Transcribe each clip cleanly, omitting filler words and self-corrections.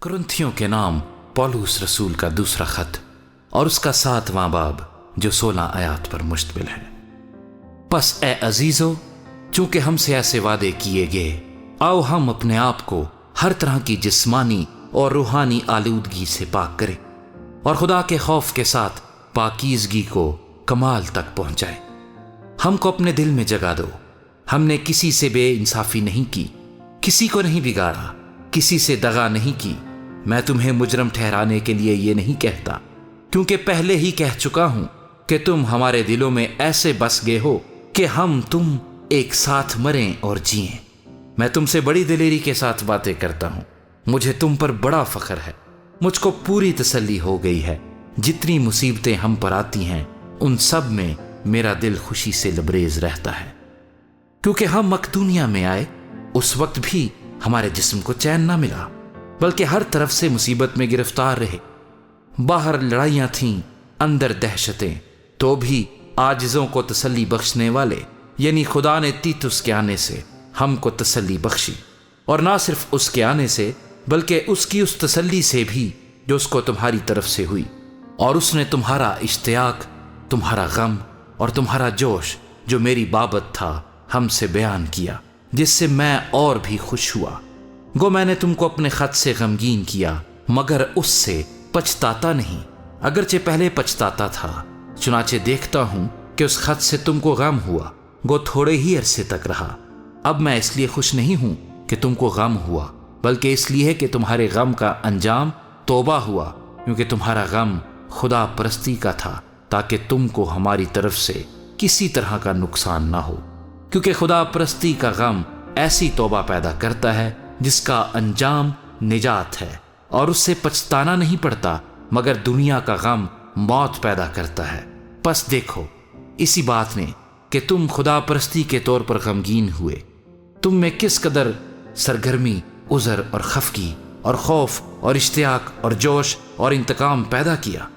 कुरिन्थियों के नाम पौलुस रसूल का दूसरा खत और उसका 7वां बाब जो 16 आयात पर मुश्तमिल है। बस ए अजीजो, चूंकि हमसे ऐसे वादे किए गए, आओ हम अपने आप को हर तरह की जिस्मानी और रूहानी आलूदगी से पाक करें और खुदा के खौफ के साथ पाकीज़गी को कमाल तक पहुंचाएं। हमको अपने दिल में जगा दो। हमने किसी से बेइंसाफी नहीं की, किसी को नहीं बिगाड़ा, किसी से दगा नहीं की। मैं तुम्हें मुजरम ठहराने के लिए ये नहीं कहता, क्योंकि पहले ही कह चुका हूं कि तुम हमारे दिलों में ऐसे बस गए हो कि हम तुम एक साथ मरें और जिएं। मैं तुमसे बड़ी दिलेरी के साथ बातें करता हूं। मुझे तुम पर बड़ा फख्र है। मुझको पूरी तसल्ली हो गई है। जितनी मुसीबतें हम पर आती हैं, उन सब में मेरा दिल खुशी से लबरेज रहता है, क्योंकि हम मकदूनिया में आए उस वक्त भी हमारे जिस्म को चैन ना मिला, बल्कि हर तरफ से मुसीबत में गिरफ्तार रहे। बाहर लड़ाइयां थीं, अंदर दहशतें, तो भी आजिजों को तसल्ली बख्शने वाले यानी खुदा ने तीतुस के आने से हमको तसल्ली बख्शी, और ना सिर्फ उसके आने से बल्कि उसकी उस तसल्ली से भी जो उसको तुम्हारी तरफ से हुई। और उसने तुम्हारा इश्तियाक, तुम्हारा गम और तुम्हारा जोश जो मेरी बाबत था हमसे बयान किया, जिससे मैं और भी खुश हुआ। गो मैंने तुमको अपने खत से गमगीन किया, मगर उससे पछताता नहीं, अगरचे पहले पछताता था। चुनाचे देखता हूं कि उस खत से तुमको गम हुआ, गो थोड़े ही अरसे तक रहा। अब मैं इसलिए खुश नहीं हूं कि तुमको गम हुआ, बल्कि इसलिए कि तुम्हारे गम का अंजाम तौबा हुआ, क्योंकि तुम्हारा गम खुदा परस्ती का था, ताकि तुमको हमारी तरफ से किसी तरह का नुकसान ना हो। क्योंकि खुदा परस्ती का गम ऐसी तौबा पैदा करता है जिसका अंजाम निजात है, और उससे पछताना नहीं पड़ता, मगर दुनिया का गम मौत पैदा करता है। बस देखो इसी बात ने कि तुम खुदा परस्ती के तौर पर गमगीन हुए, तुम में किस कदर सरगर्मी, उज़र और खफगी और खौफ और इश्तियाक और जोश और इंतकाम पैदा किया।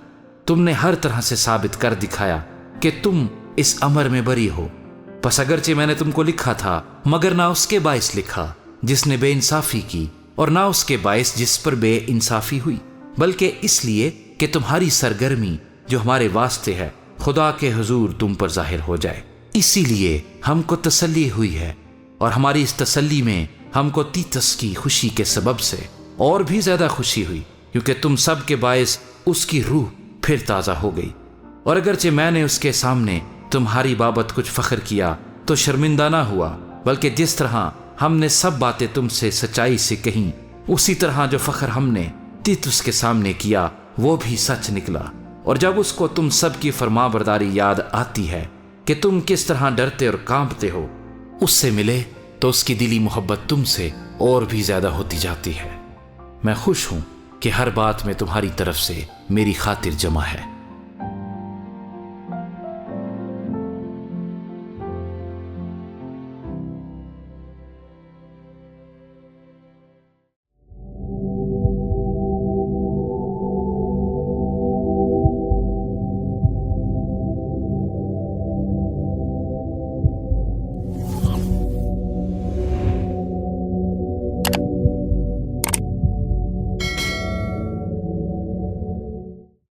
तुमने हर तरह से साबित कर दिखाया कि तुम इस अमर में बरी हो। बस अगरचे मैंने तुमको लिखा था, मगर ना उसके बाइस लिखा जिसने बेइंसाफी की, और ना उसके बाइस जिस पर बेइंसाफी हुई, बल्कि इसलिए कि तुम्हारी सरगर्मी जो हमारे वास्ते है खुदा के हुजूर तुम पर जाहिर हो जाए। इसीलिए हमको तसल्ली हुई है, और हमारी इस तसल्ली में हमको तीतस की खुशी के सबब से और भी ज्यादा खुशी हुई, क्योंकि तुम सब के बायस उसकी रूह फिर ताज़ा हो गई। और अगरचे मैंने उसके सामने तुम्हारी बाबत कुछ फख्र किया तो शर्मिंदा ना हुआ, बल्कि जिस तरह हमने सब बातें तुमसे सच्चाई से कहीं, उसी तरह जो फख्र हमने तीतुस के सामने किया वो भी सच निकला। और जब उसको तुम सब की फरमाबरदारी याद आती है कि तुम किस तरह डरते और कांपते हो, उससे मिले तो उसकी दिली मोहब्बत तुमसे और भी ज्यादा होती जाती है। मैं खुश हूं कि हर बात में तुम्हारी तरफ से मेरी खातिर जमा है।